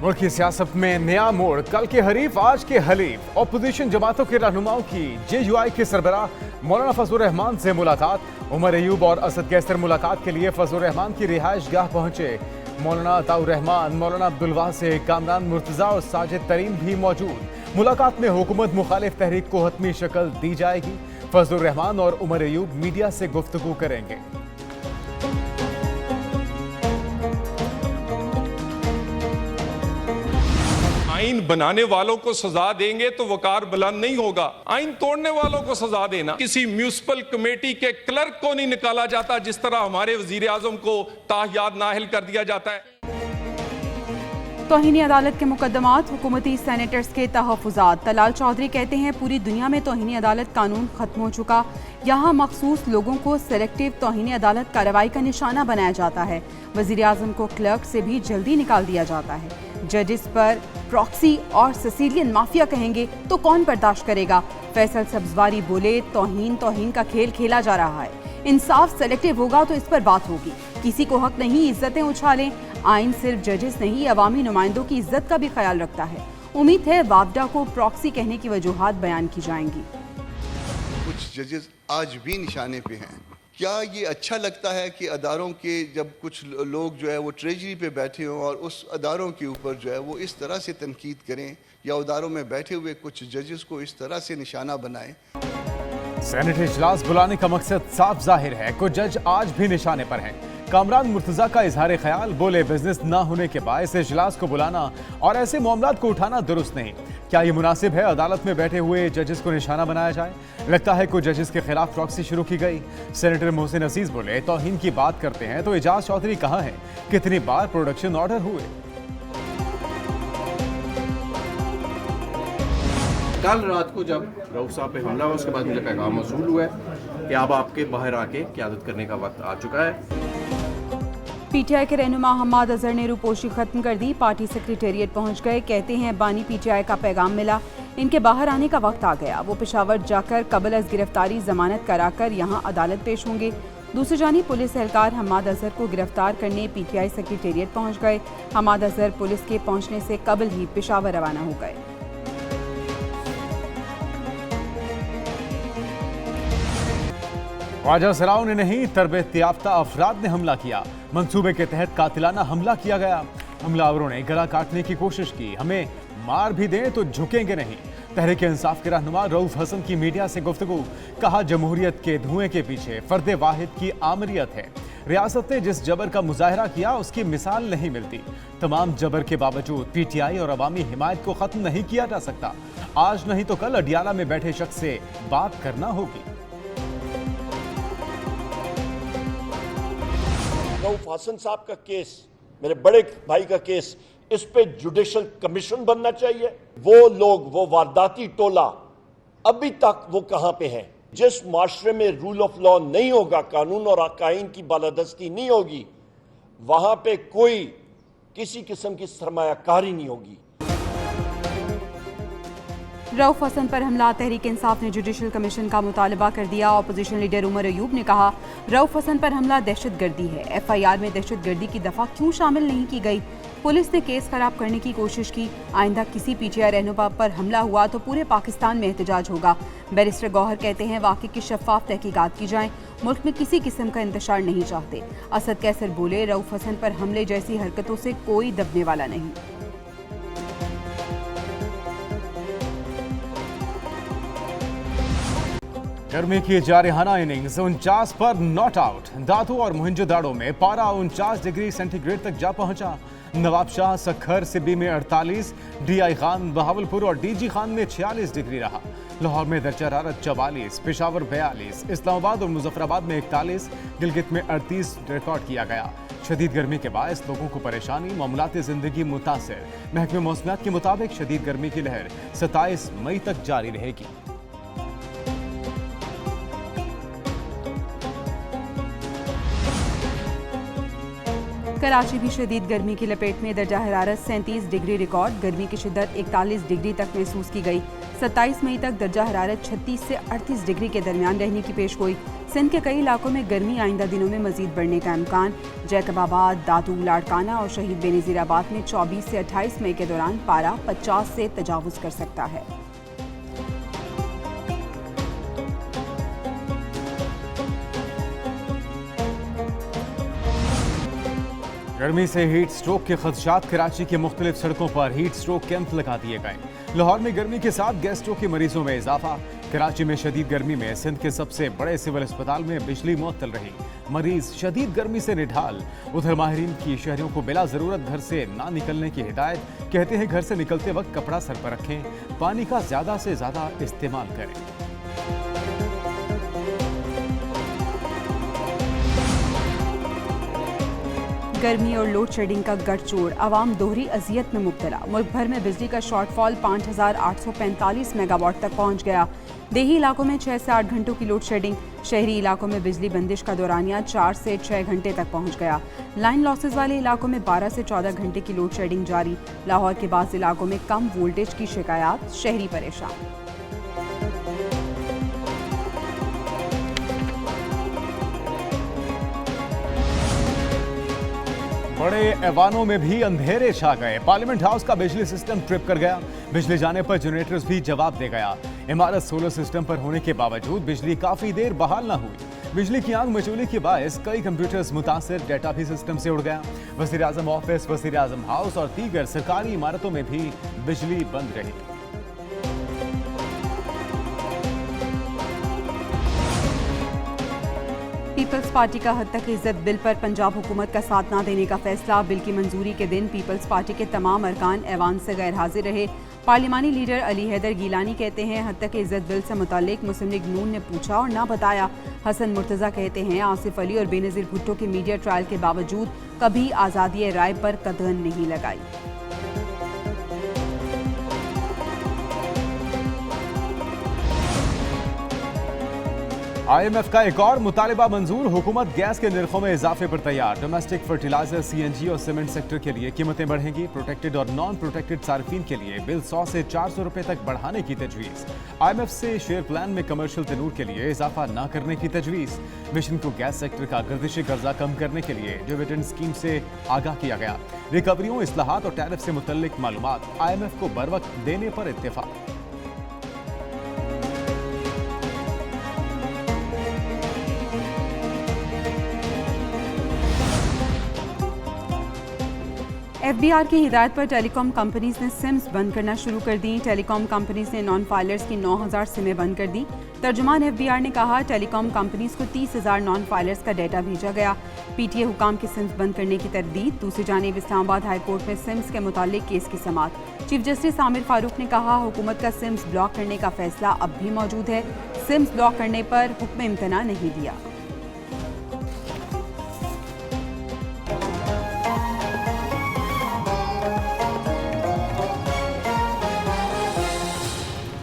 मुल्क की सियासत में नया मोड़, कल के हरीफ आज के हलीफ। ऑपोजिशन जमातों के रहनुमाओं की JUI के सरबराह मौलाना फजलुर रहमान से मुलाकात। उमर अयूब और असद कैसर मुलाकात के लिए फजलुर रहमान की रिहाइश गाह पहुंचे। मौलाना अताउर रहमान, मौलाना अब्दुल वासे, कामरान मुर्तजा और साजिद तरीन भी मौजूद। मुलाकात में हुकूमत मुखालिफ तहरीक को हतमी शक्ल दी जाएगी। फजलुर रहमान और उमर अयूब मीडिया से गुफ्तगू करेंगे। आइन बनाने वालों को सजा देंगे तो वकार बुलंद नहीं होगा। आइन तोड़ने वालों को सजा देना। किसी म्यूनिसिपल कमेटी के क्लर्क को नहीं निकाला जाता जिस तरह हमारे वजीर आजम को ताहियात नाहिल कर दिया जाता है। तौहीनी अदालत के मुकदमात, हुकूमती सेनेटर्स के तहफ़्फ़ुज़ात। तलाल चौधरी कहते हैं पूरी दुनिया में तौहीनी अदालत कानून खत्म हो चुका, यहाँ मखसूस लोगों को सेलेक्टिव तौहीनी अदालत कार्रवाई का निशाना बनाया जाता है। वज़ीर आज़म को क्लर्क से भी जल्दी निकाल दिया जाता है। जजेस पर प्रॉक्सी और सिसिलियन माफिया कहेंगे तो कौन बर्दाश्त करेगा। फैसल सब्जवारी बोले तौहीन का खेल खेला जा रहा है। इंसाफ सेलेक्टिव होगा तो इस पर बात होगी। किसी को हक नहीं इज्जतें उछालें। आइन सिर्फ जजेस नहीं अवामी नुमाइंदों की इज्जत का भी ख्याल रखता है। उम्मीद है वापडा को प्रॉक्सी कहने की वजूहात बयान की जाएंगी। कुछ जजेस आज भी निशाने पे हैं। क्या ये अच्छा लगता है कि अदारों के जब कुछ लोग जो है वो ट्रेजरी पे बैठे हों और उस अदारों के ऊपर जो है वो इस तरह से तनकीद करें या अदारों में बैठे हुए कुछ जजेस को इस तरह से निशाना बनाएं? सेनेट इजलास बुलाने का मकसद साफ जाहिर है। कुछ जज आज भी निशाने पर हैं। कामरान मुर्तजा का इजहार ख्याल, बोले बिजनेस ना होने के बायस इजलास को बुलाना और ऐसे मामलात को उठाना दुरुस्त नहीं। क्या ये मुनासिब है अदालत में बैठे हुए जजेस को निशाना बनाया जाए? लगता है कुछ जजेस के खिलाफ प्रॉक्सी शुरू की गई। सेनेटर मोहसिन अजीज बोले तौहीन की बात करते हैं तो एजाज चौधरी कहाँ है? कितनी बार प्रोडक्शन ऑर्डर हुए? कल रात को जब रऊफ साहब पे हमला हुआ उसके बाद मुझे पैगाम मौसूल हुआ है कि अब आपके बाहर आके क़यादत करने का वक्त आ चुका है। PTI के रहनुमा हम्माद अजहर ने रूपोशी खत्म कर दी। पार्टी सेक्रेटेरिएट पहुंच गए। कहते हैं बानी PTI का पैगाम मिला, इनके बाहर आने का वक्त आ गया। वो पेशावर जाकर कबल अज गिरफ्तारी जमानत कराकर यहाँ अदालत पेश होंगे। दूसरी जानी पुलिस एहलकार हम्माद अजहर को गिरफ्तार करने PTI सेक्रेटेरिएट पहुंच गए। हम्माद अजहर पुलिस के पहुंचने से कबल ही पेशावर रवाना हो गए। ख्वाजा सराओं ने नहीं, तरबियत याफ्ता अफराद ने हमला किया। मंसूबे के तहत कातिलाना हमला किया गया। हमलावरों ने गला काटने की कोशिश की। हमें मार भी दें तो झुकेंगे नहीं। तहरीक इंसाफ के रहनुमा रऊफ हसन की मीडिया से गुफ्तगू, कहा जमहूरियत के धुएं के पीछे फर्द वाहिद की आमरियत है। रियासत ने जिस जबर का मुजाहरा किया उसकी मिसाल नहीं मिलती। तमाम जबर के बावजूद PTI और अवामी हिमायत को खत्म नहीं किया जा सकता। आज नहीं तो कल अडियाला में बैठे शख्स से बात करना होगी। रऊफ हसन साहब का केस, मेरे बड़े भाई का केस, इस पे जुडिशल कमीशन बनना चाहिए। वो लोग, वो वारदाती टोला अभी तक वो कहां पे है? जिस माशरे में रूल ऑफ लॉ नहीं होगा, कानून और आकाइन की बालादस्ती नहीं होगी, वहां पे कोई किसी किस्म की सरमायाकारी नहीं होगी। रऊफ हसन पर हमला, तहरीक इंसाफ ने जुडिशल कमीशन का मुतालबा कर दिया। ऑपोजिशन लीडर उमर अयूब ने कहा रऊफ हसन पर हमला दहशतगर्दी है। FIR में दहशतगर्दी की दफा क्यों शामिल नहीं की गई? पुलिस ने केस खराब करने की कोशिश की। आइंदा किसी PTI रहनुमा पर हमला हुआ तो पूरे पाकिस्तान में एहतजाज होगा। बैरिस्टर गौहर कहते हैं वाक़े की शफाफ तहकीकात की जाए। मुल्क में किसी किस्म का इंतशार नहीं चाहते। असद कैसर बोले रऊफ हसन पर हमले जैसी हरकतों से कोई दबने वाला नहीं। गर्मी की जारहाना इनिंग्स 49 पर नॉट आउट। दादू और मोहिंजोदाड़ो में पारा 49 डिग्री सेंटीग्रेड तक जा पहुंचा। नवाब शाह, सखर, सिब्बी में 48, DI खान, बहावलपुर और DG खान में 46 डिग्री रहा। लाहौर में दर्जा हरारत 44, पेशावर 42, इस्लामाबाद और मुजफ्फराबाद में 41, गिलगित में 38 रिकॉर्ड किया गया। शदीद गर्मी के बायस लोगों को परेशानी, मामूलात जिंदगी मुतासिर। महकमे मौसमियात के मुताबिक शदीद गर्मी की लहर 27 मई तक जारी रहेगी। कराची भी शदीद गर्मी की लपेट में, दर्जा हरारत 37 डिग्री रिकॉर्ड। गर्मी की शिद्दत 41 डिग्री तक महसूस की गई। 27 मई तक दर्जा हरारत 36 से 38 डिग्री के दरमियान रहने की पेश गोई। सिंध के कई इलाकों में गर्मी आइंदा दिनों में मजीद बढ़ने का इम्कान। जैकबाबाद, दातू, लाड़काना और शहीद बेनज़ीराबाद में 24 से 28 मई के दौरान पारा 50 से तजावुज़ कर सकता है। गर्मी से हीट स्ट्रोक के खदशात। कराची के मुख्तलिफ सड़कों पर हीट स्ट्रोक कैंप लगा दिए गए। लाहौर में गर्मी के साथ गैस स्ट्रोक के मरीजों में इजाफा। कराची में शदीद गर्मी में सिंध के सबसे बड़े सिविल अस्पताल में बिजली मुअत्तल रही। मरीज शदीद गर्मी से निढाल। उधर माहिरीन की शहरियों को बिला जरूरत घर से ना निकलने की हिदायत। कहते हैं घर से निकलते वक्त कपड़ा सर पर रखें, पानी का ज्यादा से ज्यादा इस्तेमाल करें। गर्मी और लोड शेडिंग का गठजोड़, आवाम दोहरी अजियत में मुब्तला। मुल्क भर में बिजली का शॉर्टफॉल 5845 मेगावाट तक पहुंच गया। देही इलाकों में 6 से 8 घंटों की लोड शेडिंग। शहरी इलाकों में बिजली बंदिश का दौरानिया 4 से 6 घंटे तक पहुंच गया। लाइन लॉसेज वाले इलाकों में 12 से 14 घंटे की लोड शेडिंग जारी। लाहौर के बाज़ इलाकों में कम वोल्टेज की शिकायत, शहरी परेशान। बड़े ऐवानों में भी अंधेरे छा गए। पार्लियामेंट हाउस का बिजली सिस्टम ट्रिप कर गया। बिजली जाने पर जनरेटर्स भी जवाब दे गया। इमारत सोलर सिस्टम पर होने के बावजूद बिजली काफी देर बहाल न हुई। बिजली की आग मचोली के बायस कई कंप्यूटर्स मुतासिर, डेटा भी सिस्टम से उड़ गया। वज़ीर आज़म ऑफिस, वज़ीर आज़म हाउस और दीगर सरकारी इमारतों में भी बिजली बंद रही। पीपल्स पार्टी का हद तक इज्जत बिल पर पंजाब हुकूमत का साथ न देने का फैसला। बिल की मंजूरी के दिन पीपल्स पार्टी के तमाम अरकान ऐवान से गैर हाजिर रहे। पार्लिमानी लीडर अली हैदर गिलानी कहते हैं हद तक इज्जत बिल से मुतालिक मुस्लिम लीग नून ने पूछा और ना बताया। हसन मुर्तज़ा कहते हैं आसिफ अली और बेनज़ीर भुट्टो के मीडिया ट्रायल के बावजूद कभी आज़ादी राय पर कदम नहीं लगाई। IMF का एक और मुतालिबा मंजूर। हुकूमत गैस के निर्खों में इजाफे पर तैयार। डोमेस्टिक फर्टिलाइजर, CNG और सीमेंट सेक्टर के लिए कीमतें बढ़ेंगी। प्रोटेक्टेड और नॉन प्रोटेक्टेड सार्फिन के लिए बिल 100 से 400 रुपए तक बढ़ाने की तजवीज़। IMF से शेयर प्लान में कमर्शियल तनूर के लिए इजाफा न करने की तजवीज़। मिशन को गैस सेक्टर का गर्दिशी कर्जा कम करने के लिए डिविडेंड स्कीम से आगाह किया गया। रिकवरियों, इस्लाहात और टैरिफ से मुतल्लिक मालूमात IMF को बर वक्त देने पर इत्तेफाक। FBR की हिदायत पर टेलीकॉम कंपनीज ने सिम्स बंद करना शुरू कर दी। टेलीकॉम कंपनीज ने नॉन फाइलर्स की 9000 सिमें बंद कर दी। तर्जुमान FBR ने कहा टेलीकॉम कंपनीज को 30,000 नॉन फाइलर्स का डेटा भेजा गया। PTA हुकाम के सिम्स बंद करने की तरदीद। दूसरी जानिब इस्लामाबाद हाई कोर्ट में सिम्स के मुतालिक केस की समाअत। चीफ जस्टिस आमिर फारूक ने कहा हुकूमत का सिम्स ब्लॉक करने का फैसला अब भी मौजूद है। सिम्स ब्लॉक करने पर हुक्म इम्तना नहीं दिया।